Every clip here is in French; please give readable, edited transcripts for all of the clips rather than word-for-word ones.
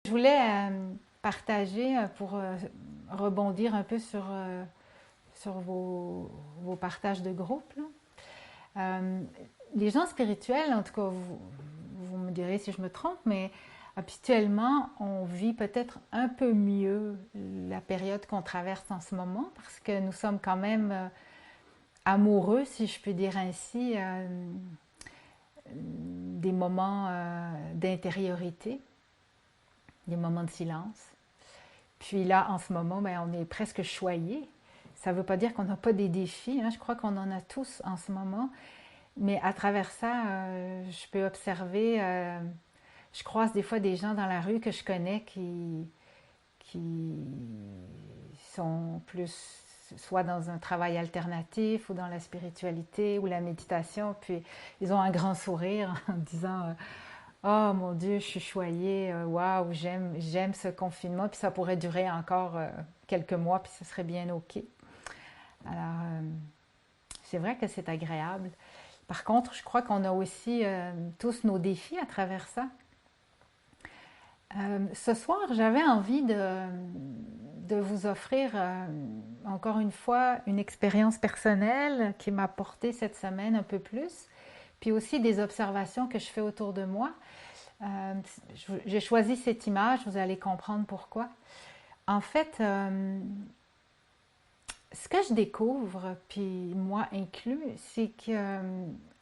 Je voulais partager pour rebondir un peu sur vos partages de groupe. Là. Euh, les gens spirituels, en tout cas, vous me direz si je me trompe, mais habituellement, on vit peut-être un peu mieux la période qu'on traverse en ce moment parce que nous sommes quand même amoureux, si je puis dire ainsi, des moments d'intériorité, des moments de silence. Puis là, en ce moment, ben, on est presque choyé. Ça ne veut pas dire qu'on n'a pas des défis. Hein. Je crois qu'on en a tous en ce moment. Mais à travers ça, je peux observer, je croise des fois des gens dans la rue que je connais qui sont plus soit dans un travail alternatif ou dans la spiritualité ou la méditation. Puis ils ont un grand sourire en disant oh mon Dieu, je suis choyée, waouh, j'aime ce confinement, puis ça pourrait durer encore quelques mois, puis ce serait bien OK. Alors, c'est vrai que c'est agréable. Par contre, je crois qu'on a aussi tous nos défis à travers ça. Ce soir, j'avais envie de vous offrir encore une fois une expérience personnelle qui m'a apporté cette semaine un peu plus, puis aussi des observations que je fais autour de moi. Euh, j'ai choisi cette image, vous allez comprendre pourquoi. En fait, ce que je découvre, puis moi inclus, c'est que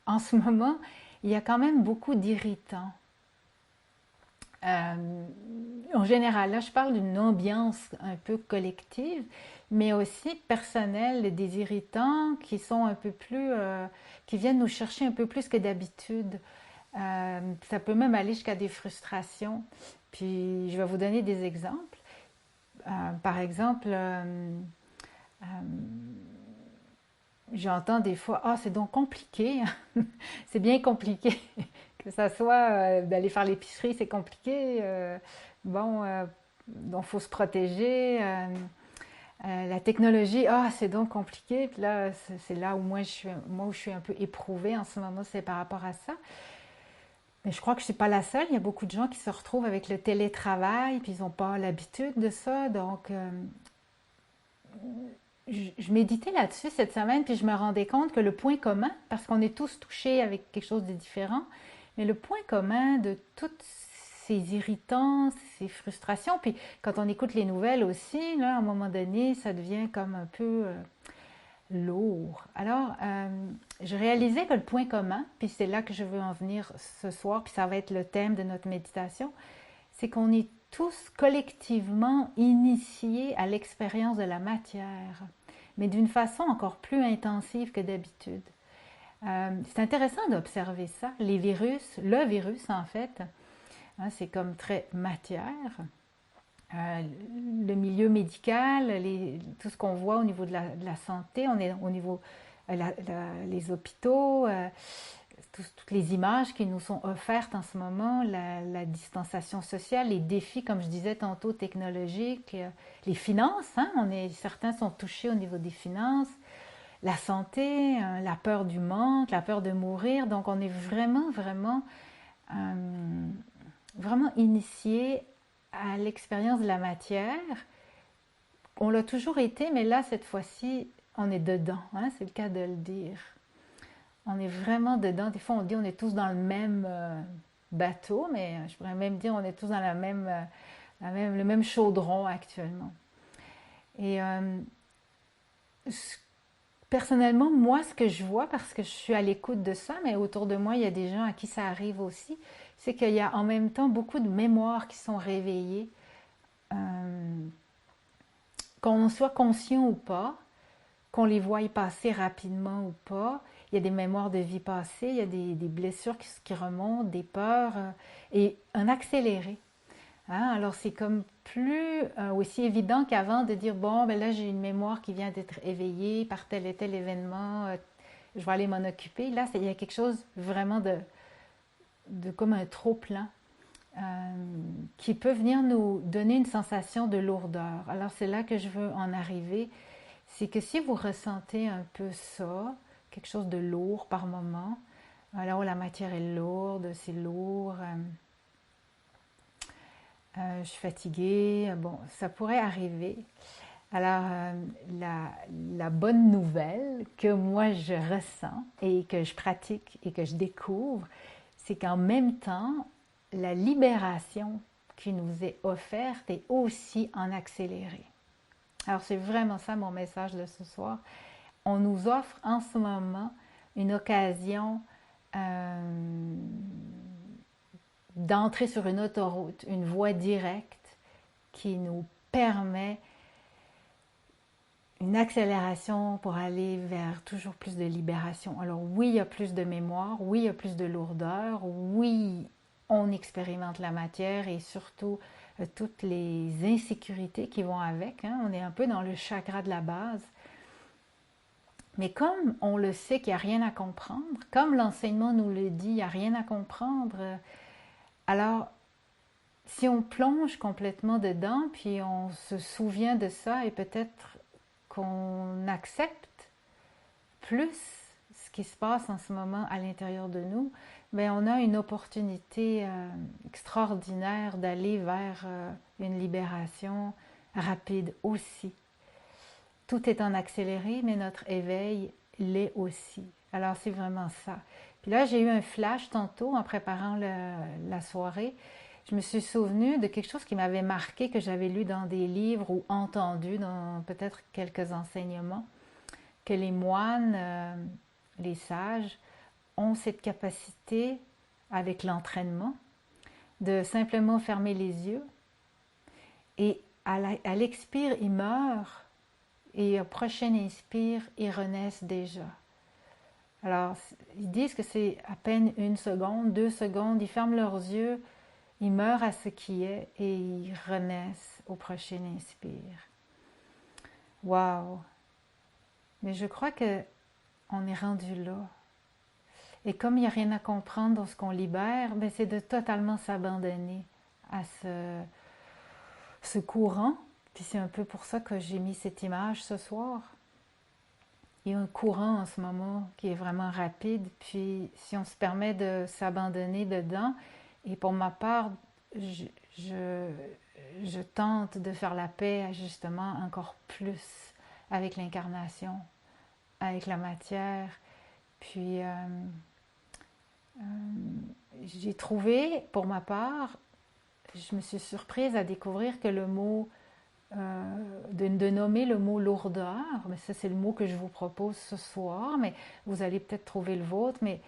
en ce moment, il y a quand même beaucoup d'irritants. En général, là, je parle d'une ambiance un peu collective, mais aussi personnelle, des irritants qui sont un peu plus, qui viennent nous chercher un peu plus que d'habitude. Ça peut même aller jusqu'à des frustrations. Puis, je vais vous donner des exemples. Par exemple, euh, j'entends des fois, ah, c'est donc compliqué, c'est bien compliqué, que ça soit d'aller faire l'épicerie, c'est compliqué. Bon, donc faut se protéger. La technologie, ah, c'est donc compliqué. Puis là, c'est là où moi où je suis un peu éprouvée en ce moment, c'est par rapport à ça. Mais je crois que je ne suis pas la seule. Il y a beaucoup de gens qui se retrouvent avec le télétravail, puis ils n'ont pas l'habitude de ça. Donc, je méditais là-dessus cette semaine, puis je me rendais compte que le point commun, parce qu'on est tous touchés avec quelque chose de différent, mais le point commun de toutes ces irritants, ces frustrations, puis quand on écoute les nouvelles aussi, là, à un moment donné, ça devient comme un peu lourd. Alors, je réalisais que le point commun, puis c'est là que je veux en venir ce soir, puis ça va être le thème de notre méditation, c'est qu'on est tous collectivement initiés à l'expérience de la matière, mais d'une façon encore plus intensive que d'habitude. C'est intéressant d'observer ça. Les virus, le virus en fait, hein, c'est comme très matière. Le milieu médical, tout ce qu'on voit au niveau de la santé, on est au niveau les hôpitaux, toutes les images qui nous sont offertes en ce moment, la distanciation sociale, les défis, comme je disais tantôt, technologiques, les finances, hein, certains sont touchés au niveau des finances, la santé, la peur du manque, la peur de mourir. Donc on est euh, vraiment initié à l'expérience de la matière. On l'a toujours été, mais là, cette fois-ci, on est dedans, hein, c'est le cas de le dire. On est vraiment dedans. Des fois, on dit on est tous dans le même bateau, mais je pourrais même dire on est tous dans le même chaudron actuellement. Et personnellement, moi, ce que je vois, parce que je suis à l'écoute de ça, mais autour de moi, il y a des gens à qui ça arrive aussi, c'est qu'il y a en même temps beaucoup de mémoires qui sont réveillées, euh, qu'on soit conscient ou pas, qu'on les voie passer rapidement ou pas. Il y a des mémoires de vie passée, il y a des blessures qui remontent, des peurs, et un accéléré. Hein? Alors c'est comme plus aussi évident qu'avant de dire, bon, ben là j'ai une mémoire qui vient d'être éveillée par tel et tel événement, je vais aller m'en occuper. Là, il y a quelque chose vraiment de comme un trop-plein euh, qui peut venir nous donner une sensation de lourdeur. Alors c'est là que je veux en arriver. C'est que si vous ressentez un peu ça, quelque chose de lourd par moment, là où la matière est lourde, c'est lourd, je suis fatiguée, bon, ça pourrait arriver. Alors, la bonne nouvelle que moi je ressens et que je pratique et que je découvre, c'est qu'en même temps, la libération qui nous est offerte est aussi en accéléré. Alors, c'est vraiment ça mon message de ce soir. On nous offre en ce moment une occasion d'entrer sur une autoroute, une voie directe qui nous permet une accélération pour aller vers toujours plus de libération. Alors oui, il y a plus de mémoire, oui, il y a plus de lourdeur, oui, on expérimente la matière et surtout toutes les insécurités qui vont avec. Hein. On est un peu dans le chakra de la base. Mais comme on le sait qu'il n'y a rien à comprendre, comme l'enseignement nous le dit, il n'y a rien à comprendre, alors si on plonge complètement dedans, puis on se souvient de ça et peut-être qu'on accepte plus ce qui se passe en ce moment à l'intérieur de nous, bien, on a une opportunité extraordinaire d'aller vers une libération rapide aussi. Tout est en accéléré, mais notre éveil l'est aussi. Alors, c'est vraiment ça. Puis là, j'ai eu un flash tantôt en préparant la soirée. Je me suis souvenue de quelque chose qui m'avait marqué, que j'avais lu dans des livres ou entendu dans peut-être quelques enseignements, que les moines, les sages, ont cette capacité, avec l'entraînement, de simplement fermer les yeux et à l'expire, ils meurent et au prochain inspire, ils renaissent déjà. Alors, ils disent que c'est à peine 1 seconde, 2 secondes, ils ferment leurs yeux, ils meurent à ce qui est et ils renaissent au prochain inspire. Waouh! Mais je crois que on est rendu là. Et comme il n'y a rien à comprendre dans ce qu'on libère, ben c'est de totalement s'abandonner à ce courant. Puis c'est un peu pour ça que j'ai mis cette image ce soir. Il y a un courant en ce moment qui est vraiment rapide. Puis si on se permet de s'abandonner dedans, et pour ma part, je tente de faire la paix justement encore plus avec l'incarnation, avec la matière. Puis j'ai trouvé, pour ma part, je me suis surprise à découvrir que le mot, de nommer le mot lourdeur, mais ça c'est le mot que je vous propose ce soir, mais vous allez peut-être trouver le vôtre, mais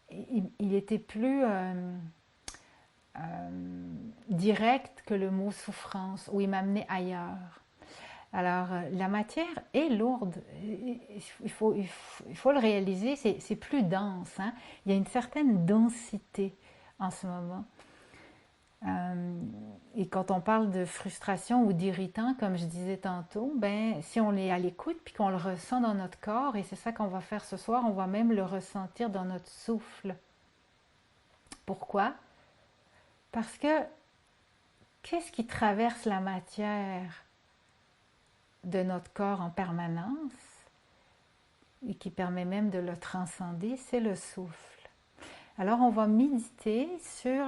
il était plus direct que le mot souffrance, où il m'amenait ailleurs. Alors, la matière est lourde, il faut le réaliser, c'est plus dense, hein? Il y a une certaine densité en ce moment. Et quand on parle de frustration ou d'irritant, comme je disais tantôt, ben, si on est à l'écoute puis qu'on le ressent dans notre corps, et c'est ça qu'on va faire ce soir, on va même le ressentir dans notre souffle. Pourquoi? Parce que qu'est-ce qui traverse la matière de notre corps en permanence et qui permet même de le transcender, c'est le souffle. Alors on va méditer sur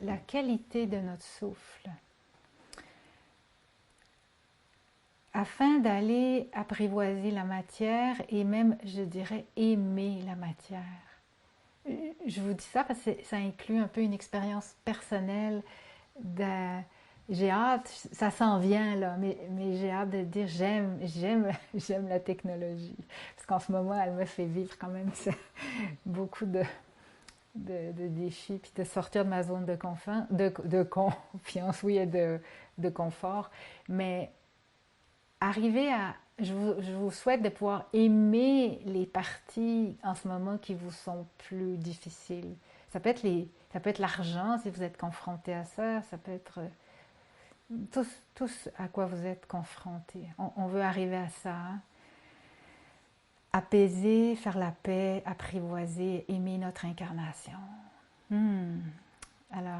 la qualité de notre souffle afin d'aller apprivoiser la matière et même, je dirais, aimer la matière. Je vous dis ça parce que ça inclut un peu une expérience personnelle de... J'ai hâte, ça s'en vient là, mais j'ai hâte de dire j'aime la technologie. Parce qu'en ce moment, elle me fait vivre quand même beaucoup de défis, puis de sortir de ma zone de confiance, oui, et de confort. Mais arriver à... Je vous souhaite de pouvoir aimer les parties en ce moment qui vous sont plus difficiles. Ça peut être l'argent si vous êtes confronté à ça, ça peut être tout ce à quoi vous êtes confronté. On veut arriver à ça. Hein? Apaiser, faire la paix, apprivoiser, aimer notre incarnation. Alors,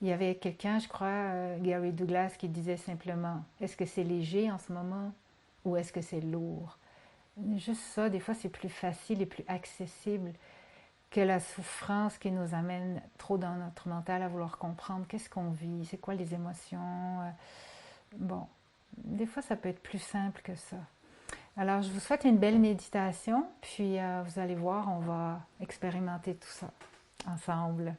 il y avait quelqu'un, je crois, Gary Douglas, qui disait simplement, est-ce que c'est léger en ce moment ou est-ce que c'est lourd? Juste ça, des fois c'est plus facile et plus accessible que la souffrance qui nous amène trop dans notre mental à vouloir comprendre qu'est-ce qu'on vit, c'est quoi les émotions. Bon, des fois ça peut être plus simple que ça. Alors je vous souhaite une belle méditation, puis vous allez voir, on va expérimenter tout ça ensemble.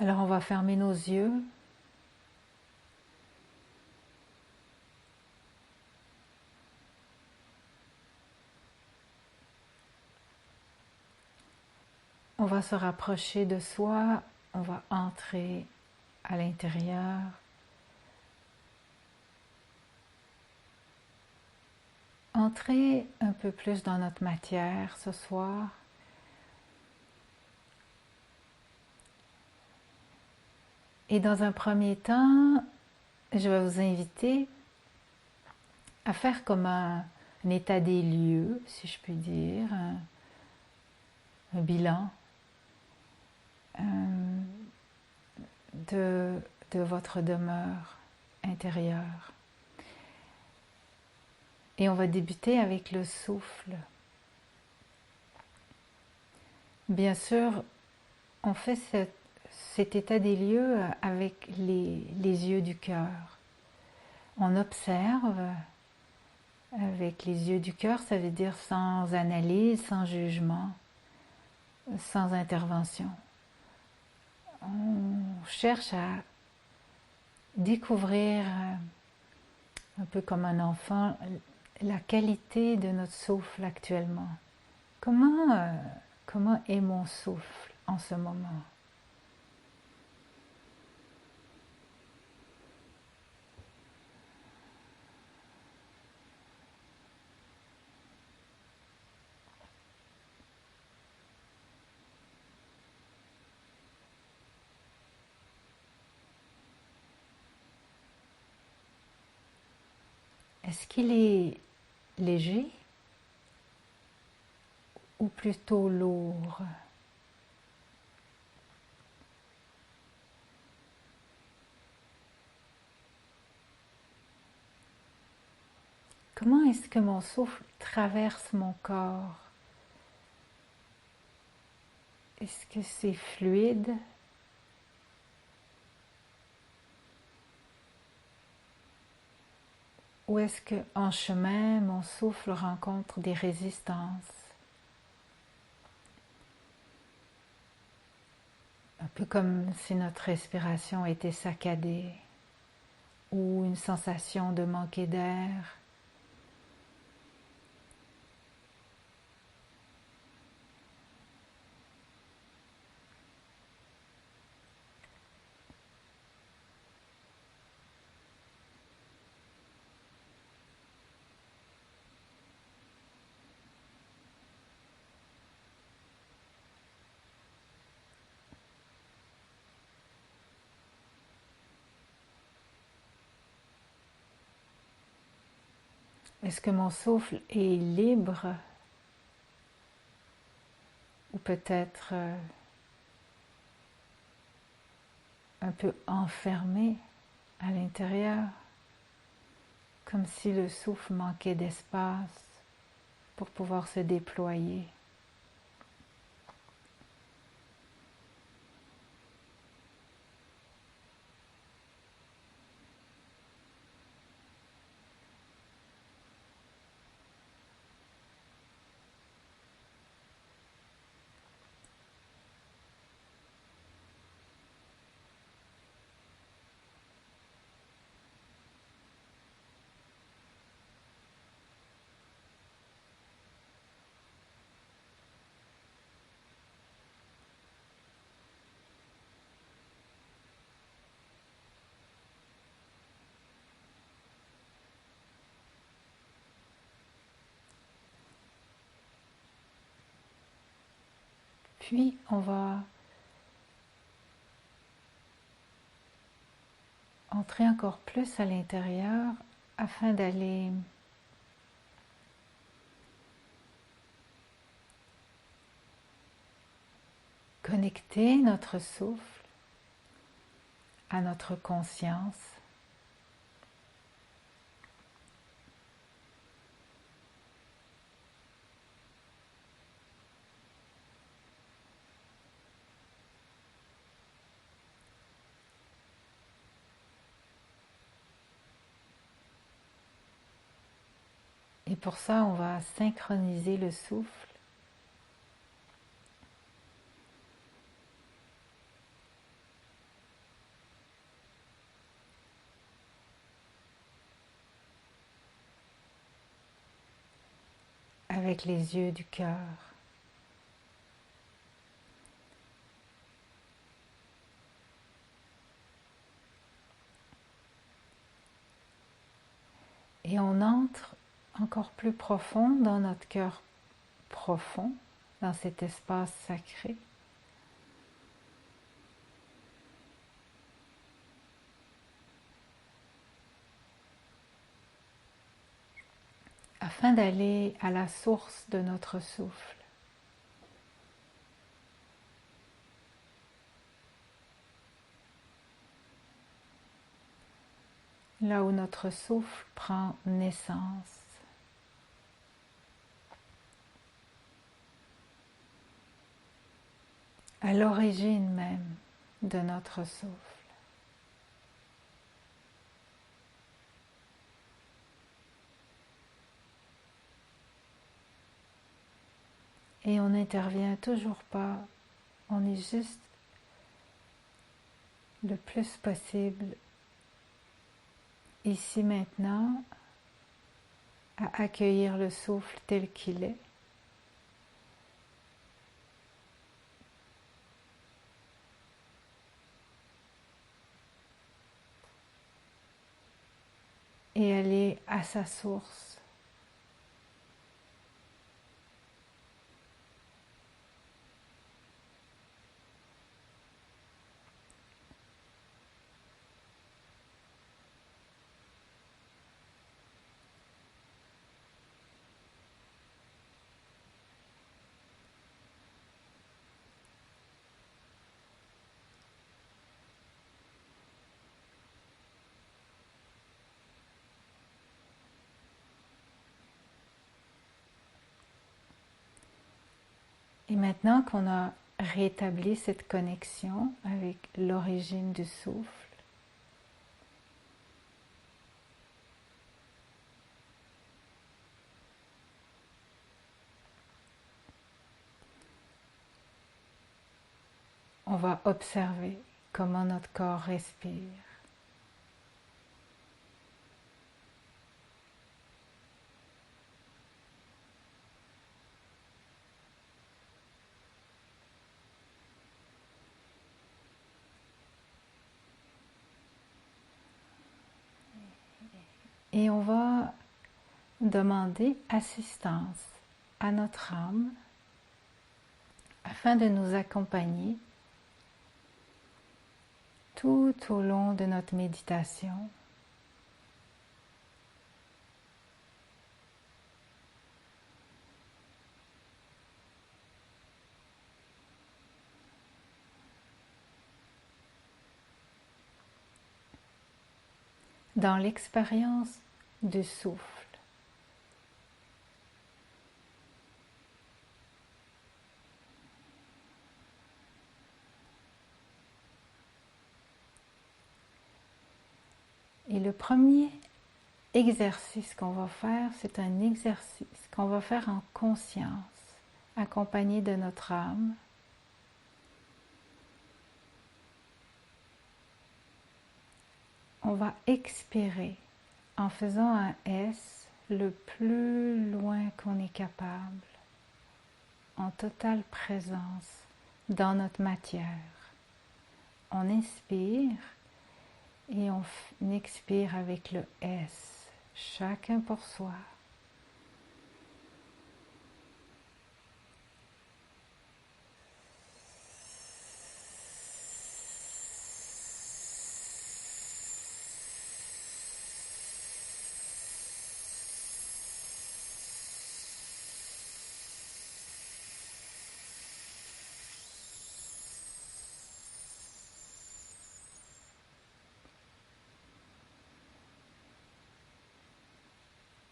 Alors on va fermer nos yeux. On va se rapprocher de soi, on va entrer à l'intérieur. Entrer un peu plus dans notre matière ce soir. Et dans un premier temps, je vais vous inviter à faire comme un état des lieux, si je puis dire, un bilan de votre demeure intérieure. Et on va débuter avec le souffle. Bien sûr, on fait cet état des lieux avec les yeux du cœur. On observe avec les yeux du cœur, ça veut dire sans analyse, sans jugement, sans intervention. On cherche à découvrir, un peu comme un enfant, la qualité de notre souffle actuellement. Comment est mon souffle en ce moment? Est-ce qu'il est léger ou plutôt lourd? Comment est-ce que mon souffle traverse mon corps? Est-ce que c'est fluide? Ou est-ce qu'en chemin, mon souffle rencontre des résistances? Un peu comme si notre respiration était saccadée ou une sensation de manquer d'air. Est-ce que mon souffle est libre ou peut-être un peu enfermé à l'intérieur, comme si le souffle manquait d'espace pour pouvoir se déployer? Puis on va entrer encore plus à l'intérieur afin d'aller connecter notre souffle à notre conscience. Et pour ça, on va synchroniser le souffle. Avec les yeux du cœur. Et on entre encore plus profond dans notre cœur profond, dans cet espace sacré. Afin d'aller à la source de notre souffle. Là où notre souffle prend naissance. À l'origine même de notre souffle. Et on n'intervient toujours pas, on est juste le plus possible ici maintenant à accueillir le souffle tel qu'il est. Et aller à sa source. Et maintenant qu'on a rétabli cette connexion avec l'origine du souffle, on va observer comment notre corps respire. Et on va demander assistance à notre âme afin de nous accompagner tout au long de notre méditation. Dans l'expérience du souffle. Et le premier exercice qu'on va faire, c'est un exercice qu'on va faire en conscience, accompagné de notre âme. On va expirer en faisant un S le plus loin qu'on est capable, en totale présence dans notre matière. On inspire et on expire avec le S, chacun pour soi.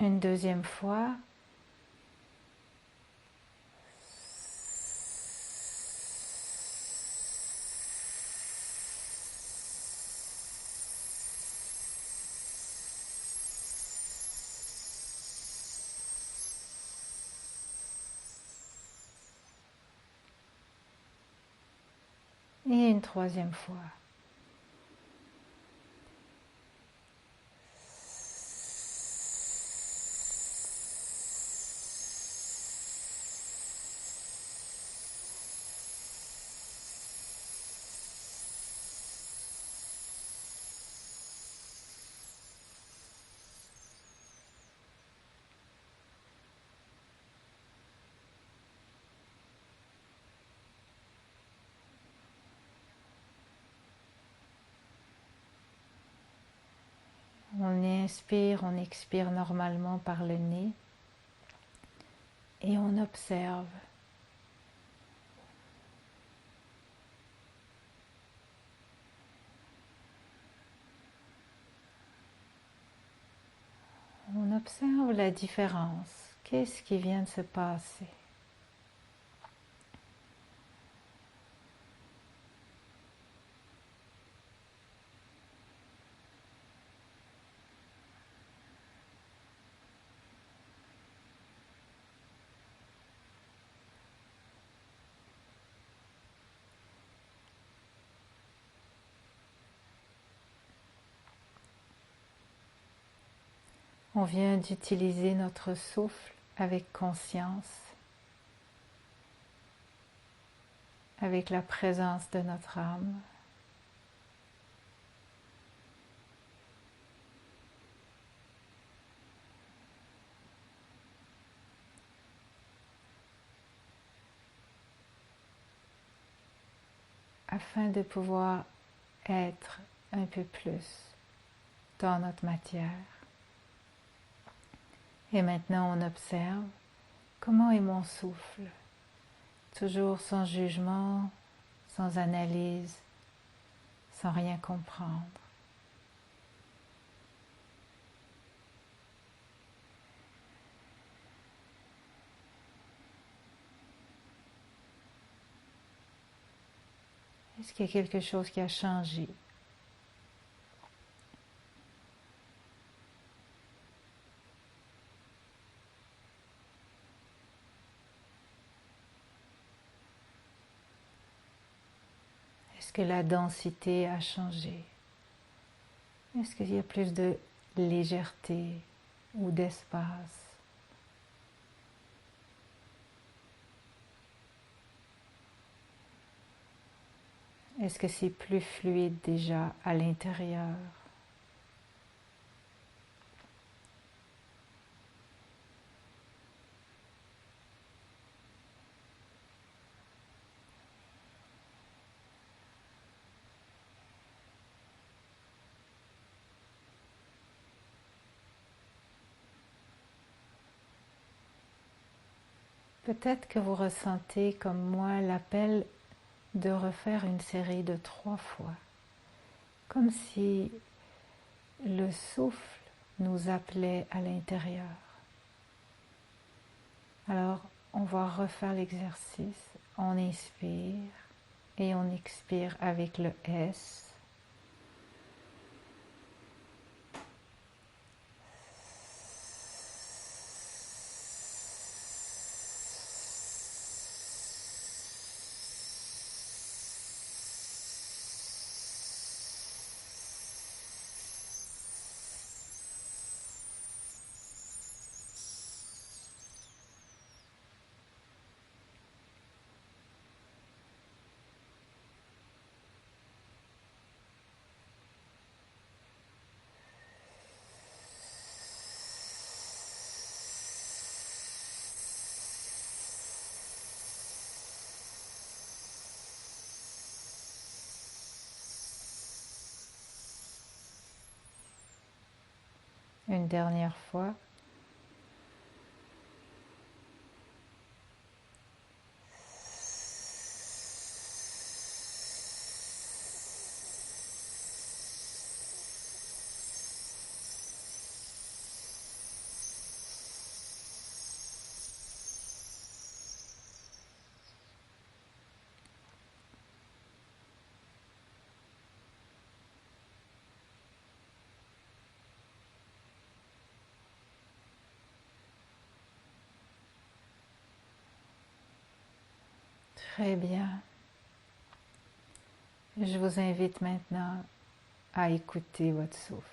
Une deuxième fois. Et une troisième fois. On inspire, on expire normalement par le nez et on observe. On observe la différence. Qu'est-ce qui vient de se passer? On vient d'utiliser notre souffle avec conscience, avec la présence de notre âme. Afin de pouvoir être un peu plus dans notre matière. Et maintenant on observe comment est mon souffle, toujours sans jugement, sans analyse, sans rien comprendre. Est-ce qu'il y a quelque chose qui a changé? Est-ce que la densité a changé? Est-ce qu'il y a plus de légèreté ou d'espace? Est-ce que c'est plus fluide déjà à l'intérieur? Peut-être que vous ressentez comme moi l'appel de refaire une série de 3 fois, comme si le souffle nous appelait à l'intérieur. Alors, on va refaire l'exercice. On inspire et on expire avec le S. Une dernière fois. Très bien. Je vous invite maintenant à écouter votre souffle.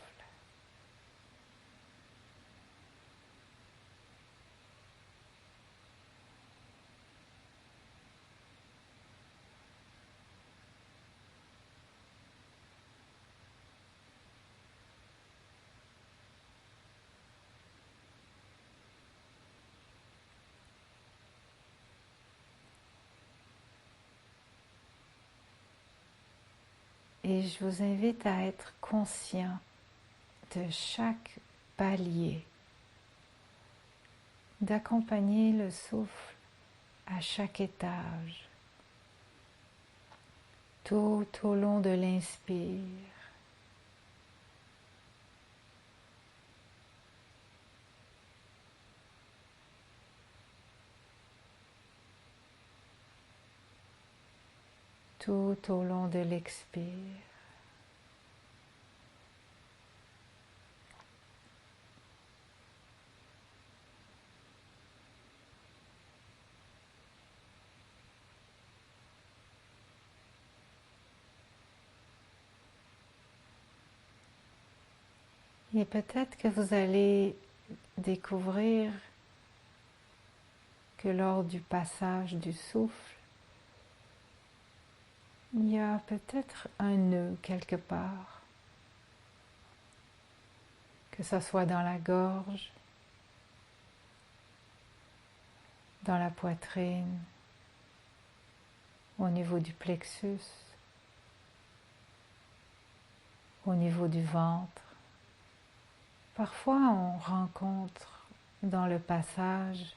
Et je vous invite à être conscient de chaque palier, d'accompagner le souffle à chaque étage, tout au long de l'inspire, tout au long de l'expire. Et peut-être que vous allez découvrir que lors du passage du souffle, il y a peut-être un nœud quelque part, que ce soit dans la gorge, dans la poitrine, au niveau du plexus, au niveau du ventre. Parfois, on rencontre dans le passage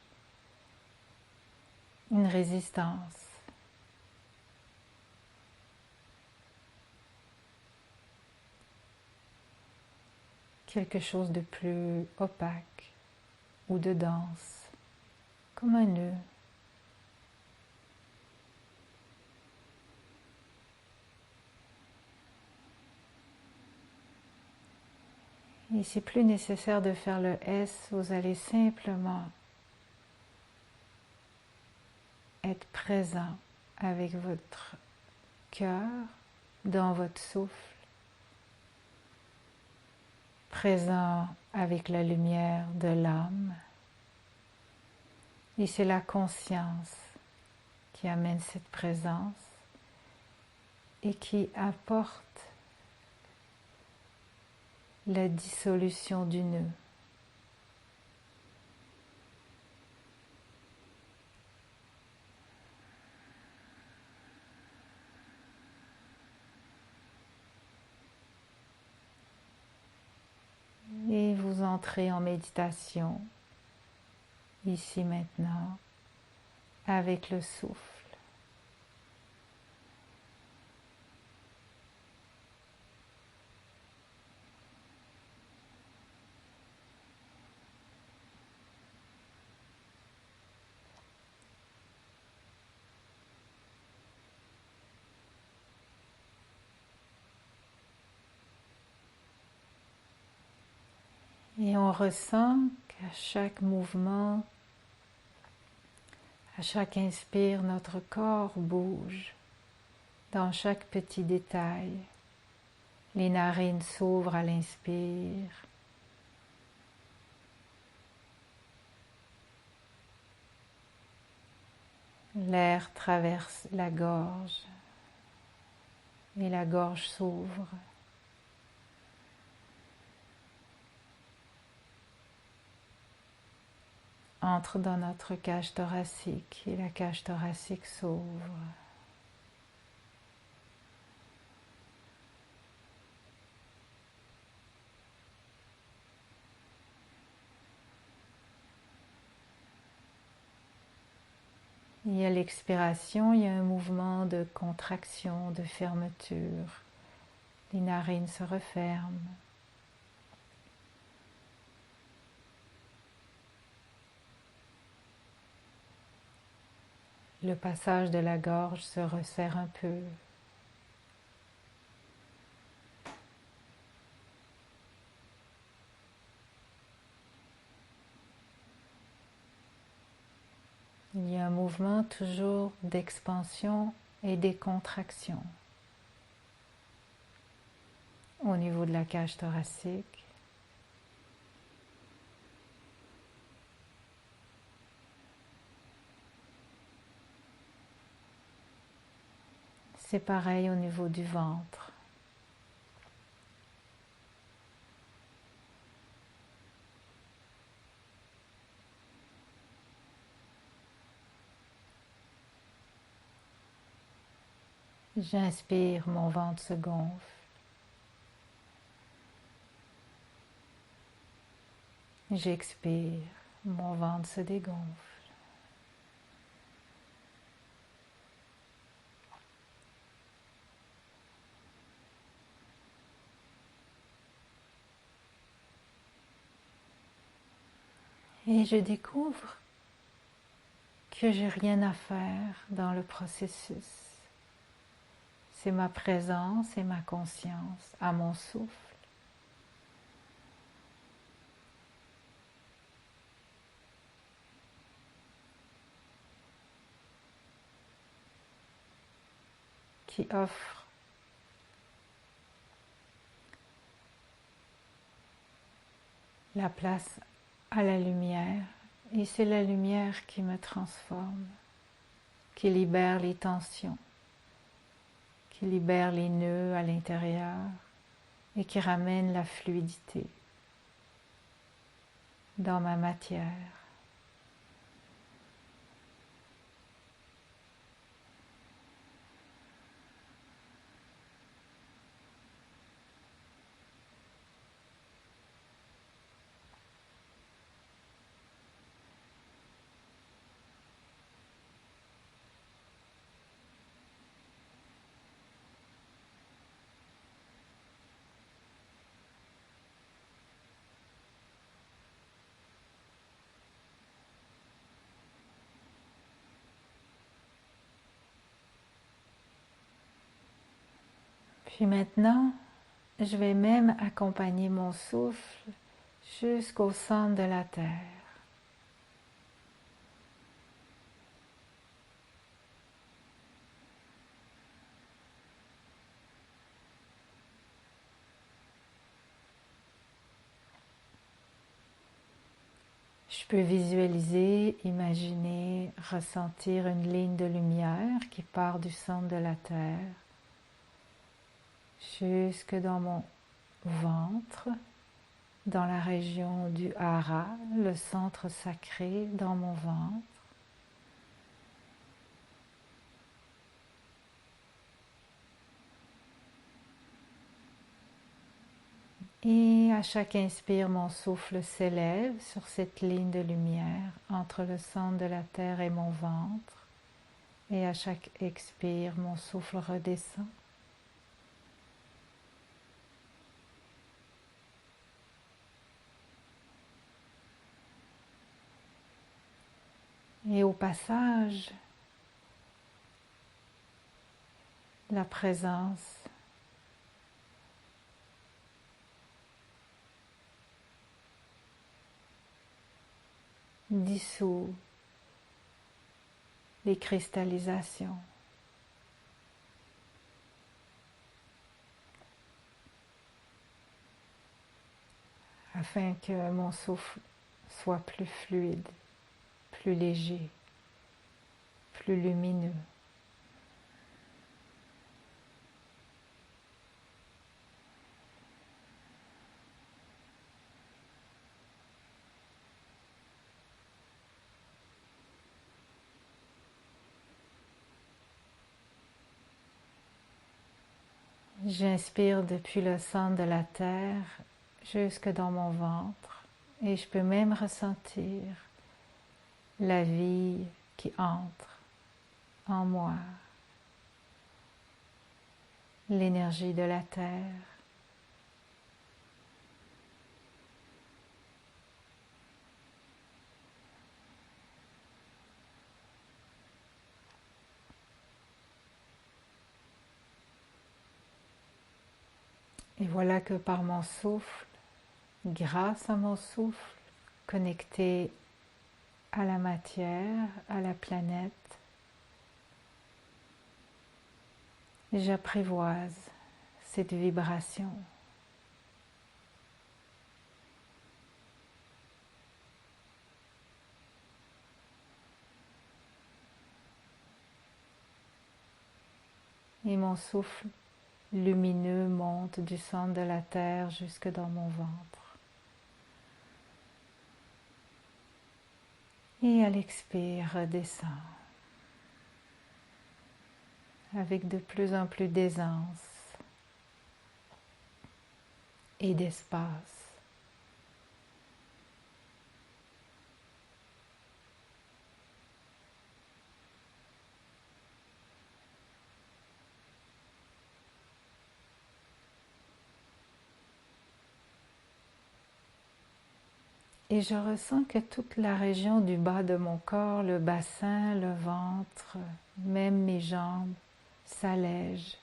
une résistance, quelque chose de plus opaque ou de dense, comme un nœud. Et c'est plus nécessaire de faire le S, vous allez simplement être présent avec votre cœur dans votre souffle, présent avec la lumière de l'âme. Et c'est la conscience qui amène cette présence et qui apporte la dissolution du nœud. Et vous entrez en méditation, ici maintenant, avec le souffle. Et on ressent qu'à chaque mouvement, à chaque inspire, notre corps bouge dans chaque petit détail. Les narines s'ouvrent à l'inspire. L'air traverse la gorge et la gorge s'ouvre. Entre dans notre cage thoracique et la cage thoracique s'ouvre. Et à l'expiration, il y a un mouvement de contraction, de fermeture. Les narines se referment. Le passage de la gorge se resserre un peu. Il y a un mouvement toujours d'expansion et décontraction au niveau de la cage thoracique. C'est pareil au niveau du ventre. J'inspire, mon ventre se gonfle. J'expire, mon ventre se dégonfle. Et je découvre que j'ai rien à faire dans le processus. C'est ma présence et ma conscience à mon souffle. Qui offre la place à la lumière. Et c'est la lumière qui me transforme, qui libère les tensions, qui libère les nœuds à l'intérieur et qui ramène la fluidité dans ma matière. Puis maintenant, je vais même accompagner mon souffle jusqu'au centre de la terre. Je peux visualiser, imaginer, ressentir une ligne de lumière qui part du centre de la terre jusque dans mon ventre, dans la région du hara, le centre sacré dans mon ventre. Et à chaque inspire, mon souffle s'élève sur cette ligne de lumière entre le centre de la terre et mon ventre. Et à chaque expire, mon souffle redescend. Et au passage, la présence dissout les cristallisations. Afin que mon souffle soit plus fluide, plus léger, plus lumineux. J'inspire depuis le centre de la terre jusque dans mon ventre et je peux même ressentir la vie qui entre en moi, l'énergie de la terre. Et voilà que par mon souffle, grâce à mon souffle, connecté à la matière, à la planète. J'apprivoise cette vibration. Et mon souffle lumineux monte du centre de la terre jusque dans mon ventre. Et à l'expire, redescend avec de plus en plus d'aisance et d'espace. Et je ressens que toute la région du bas de mon corps, le bassin, le ventre, même mes jambes, s'allègent.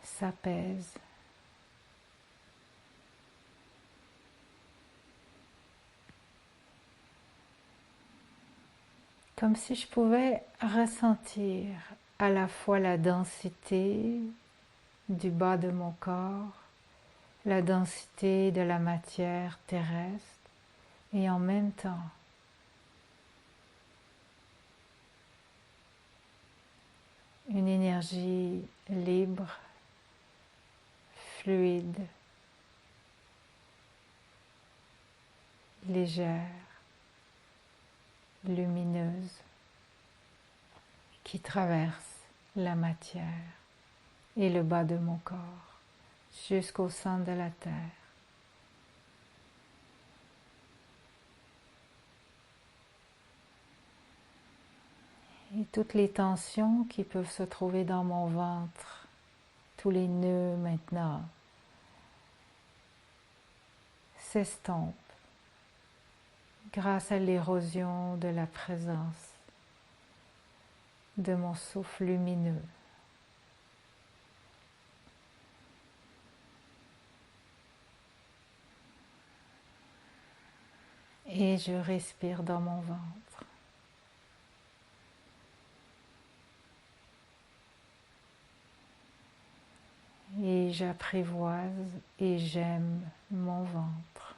S'apaisent. Comme si je pouvais ressentir à la fois la densité du bas de mon corps, la densité de la matière terrestre et en même temps une énergie libre, fluide, légère, lumineuse qui traverse la matière et le bas de mon corps jusqu'au centre de la terre. Et toutes les tensions qui peuvent se trouver dans mon ventre, tous les nœuds maintenant, s'estompent grâce à l'érosion de la présence de mon souffle lumineux. Et je respire dans mon ventre. Et j'apprivoise et j'aime mon ventre.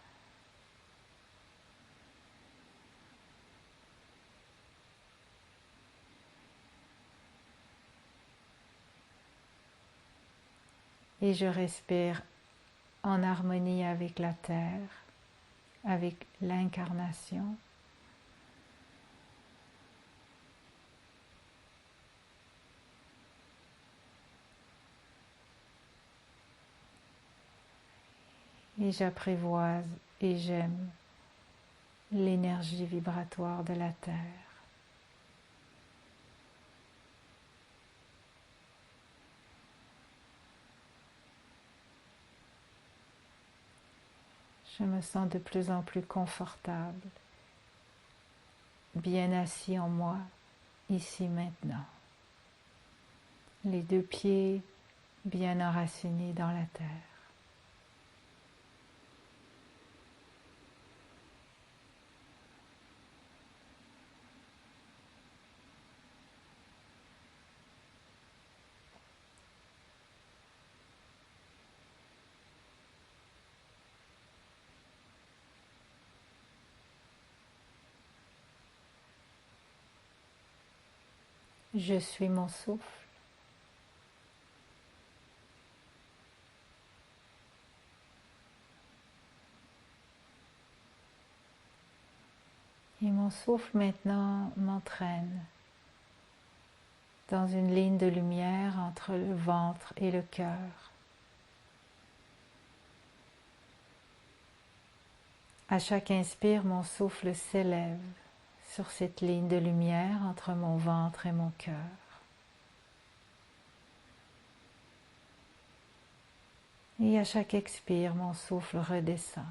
Et je respire en harmonie avec la terre, avec l'incarnation. Et j'apprivoise et j'aime l'énergie vibratoire de la terre. Je me sens de plus en plus confortable, bien assis en moi, ici maintenant. Les deux pieds bien enracinés dans la terre. Je suis mon souffle. Et mon souffle maintenant m'entraîne dans une ligne de lumière entre le ventre et le cœur. À chaque inspire, mon souffle s'élève sur cette ligne de lumière entre mon ventre et mon cœur. Et à chaque expire, mon souffle redescend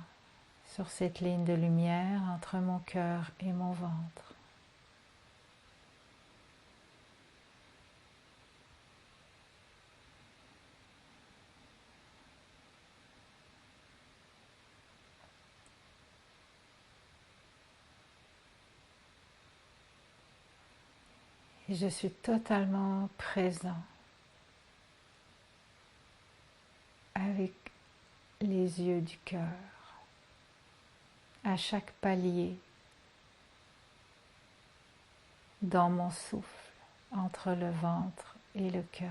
sur cette ligne de lumière entre mon cœur et mon ventre. Et je suis totalement présent avec les yeux du cœur à chaque palier dans mon souffle entre le ventre et le cœur.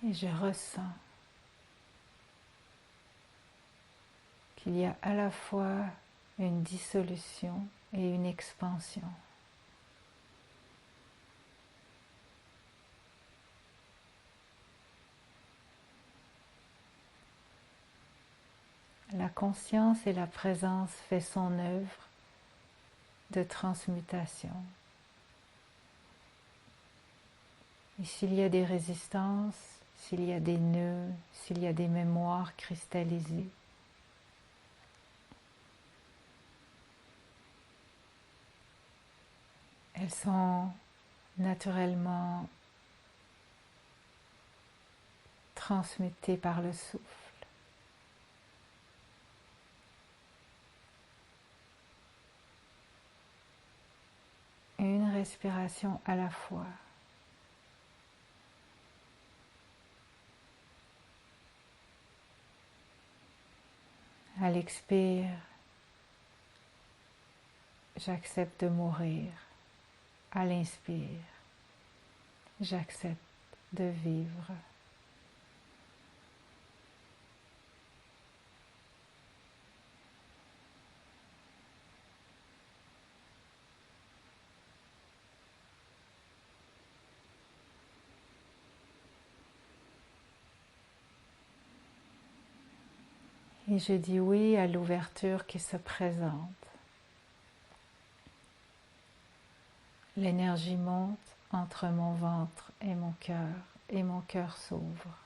Et je ressens qu'il y a à la fois une dissolution et une expansion. La conscience et la présence fait son œuvre de transmutation. Et s'il y a des résistances, s'il y a des nœuds, s'il y a des mémoires cristallisées, elles sont naturellement transmutées par le souffle. Une respiration à la fois. À l'expire, j'accepte de mourir. À l'inspire, j'accepte de vivre. Et je dis oui à l'ouverture qui se présente. L'énergie monte entre mon ventre et mon cœur s'ouvre.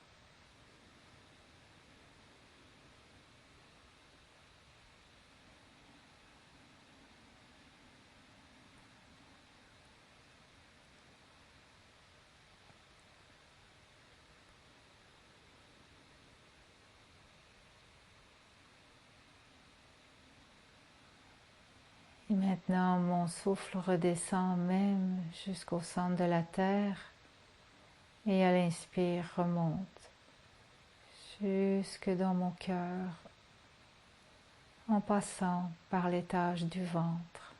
Et maintenant, mon souffle redescend même jusqu'au centre de la terre et à l'inspire remonte jusque dans mon cœur en passant par l'étage du ventre.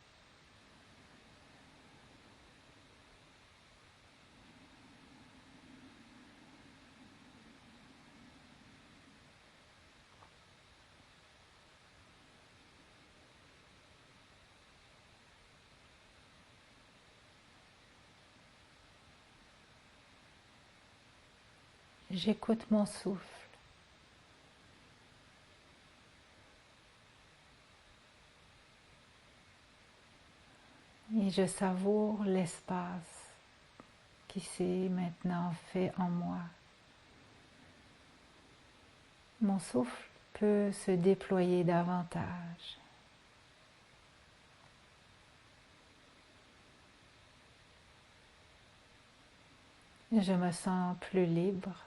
J'écoute mon souffle. Et je savoure l'espace qui s'est maintenant fait en moi. Mon souffle peut se déployer davantage. Je me sens plus libre.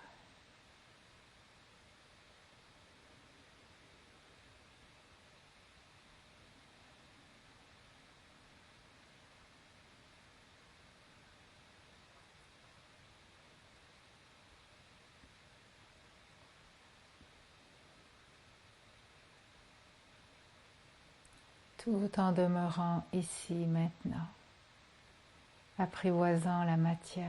Tout en demeurant ici maintenant, apprivoisant la matière,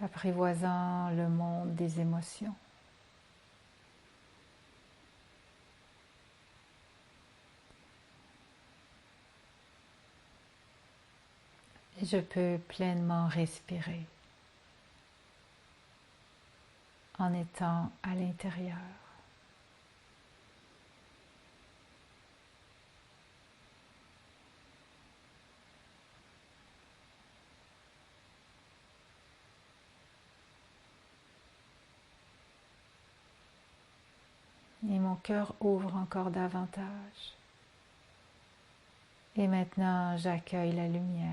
apprivoisant le monde des émotions. Et je peux pleinement respirer en étant à l'intérieur. mon cœur ouvre encore davantage. Et maintenant, j'accueille la lumière.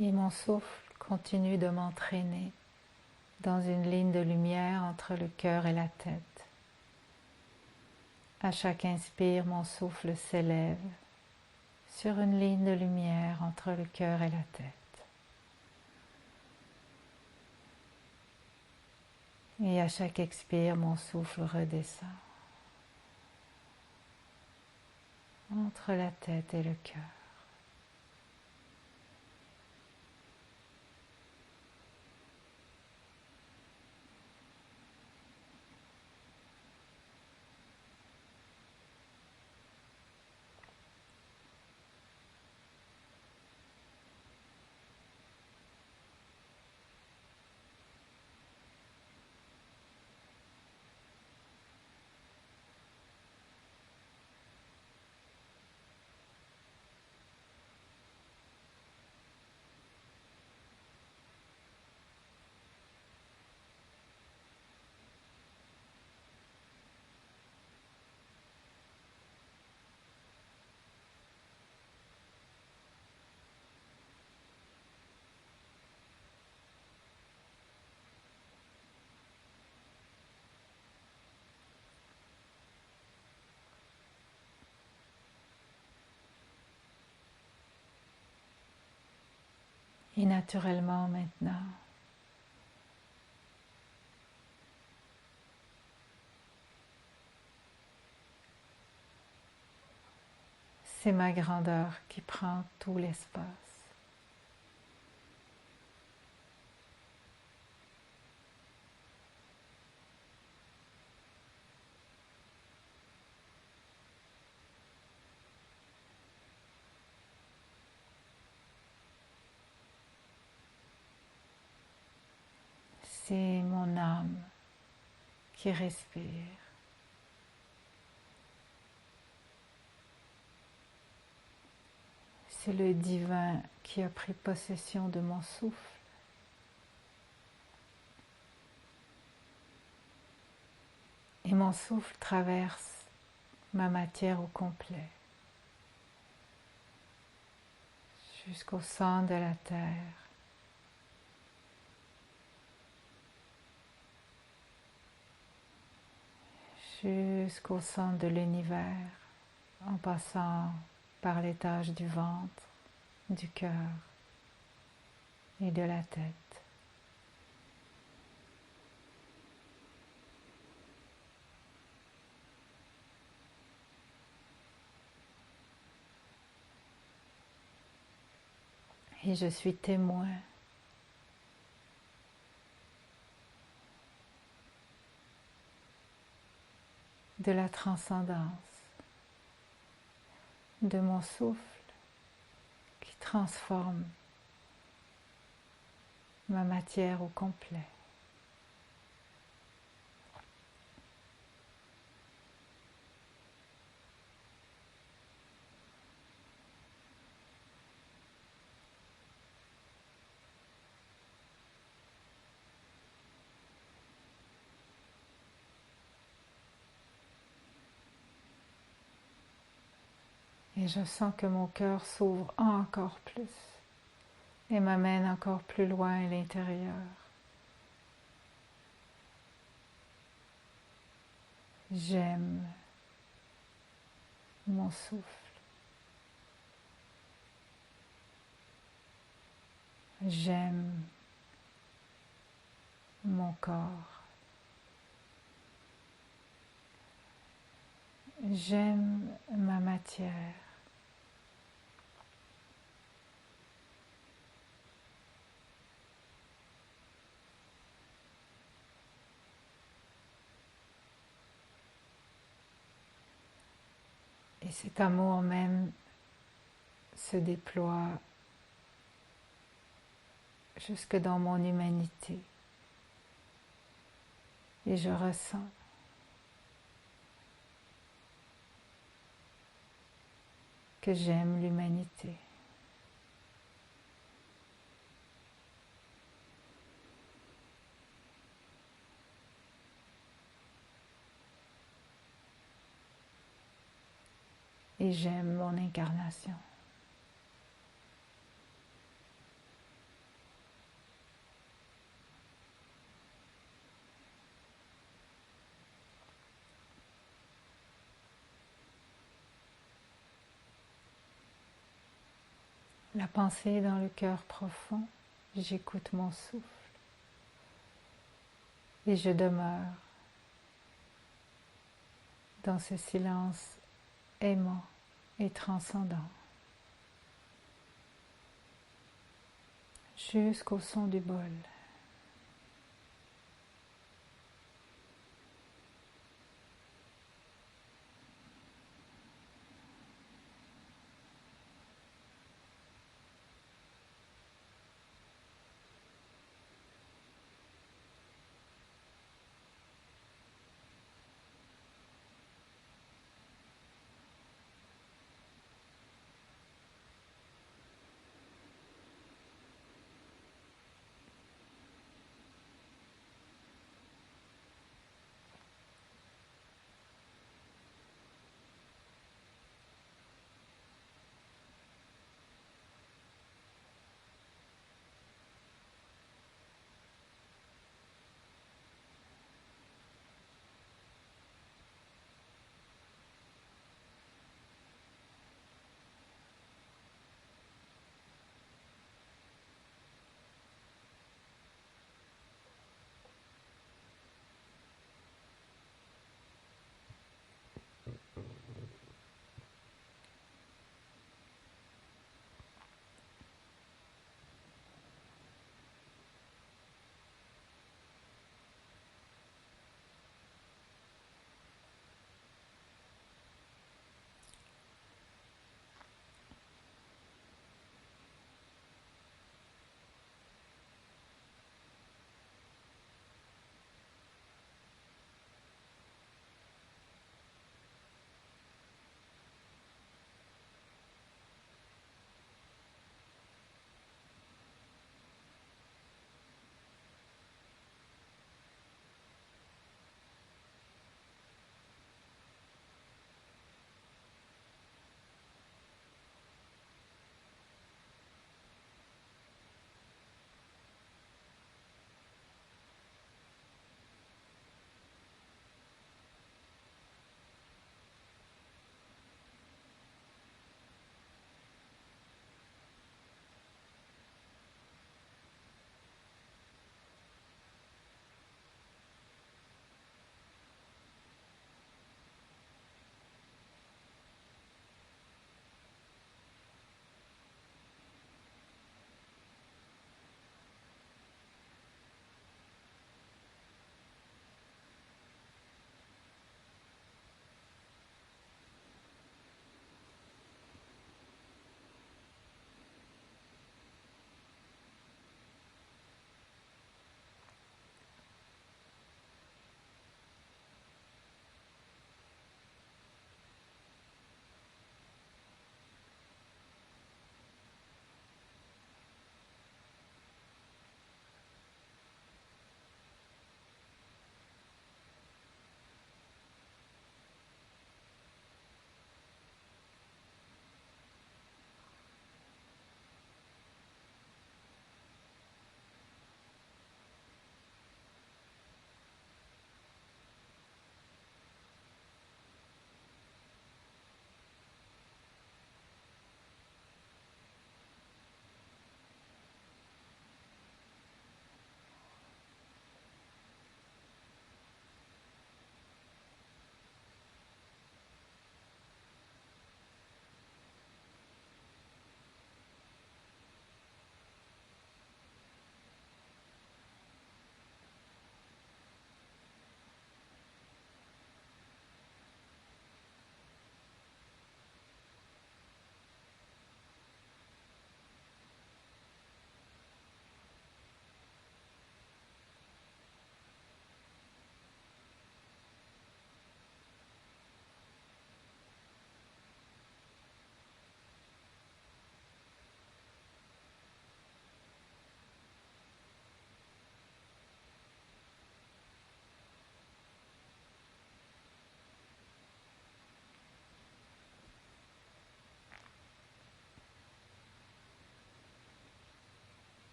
Et mon souffle continue de m'entraîner dans une ligne de lumière entre le cœur et la tête. À chaque inspire, mon souffle s'élève sur une ligne de lumière entre le cœur et la tête. Et à chaque expire, mon souffle redescend entre la tête et le cœur. Et naturellement maintenant, c'est ma grandeur qui prend tout l'espace. C'est mon âme qui respire. C'est le divin qui a pris possession de mon souffle. Et mon souffle traverse ma matière au complet, jusqu'au centre de la terre. Jusqu'au centre de l'univers, en passant par l'étage du ventre, du cœur et de la tête. Et je suis témoin de la transcendance de mon souffle qui transforme ma matière au complet. Et je sens que mon cœur s'ouvre encore plus et m'amène encore plus loin à l'intérieur. J'aime mon souffle. J'aime mon corps. J'aime ma matière. Et cet amour même se déploie jusque dans mon humanité. Et je ressens que j'aime l'humanité. et j'aime mon incarnation. La pensée dans le cœur profond, j'écoute mon souffle et je demeure dans ce silence aimant et transcendant jusqu'au son du bol.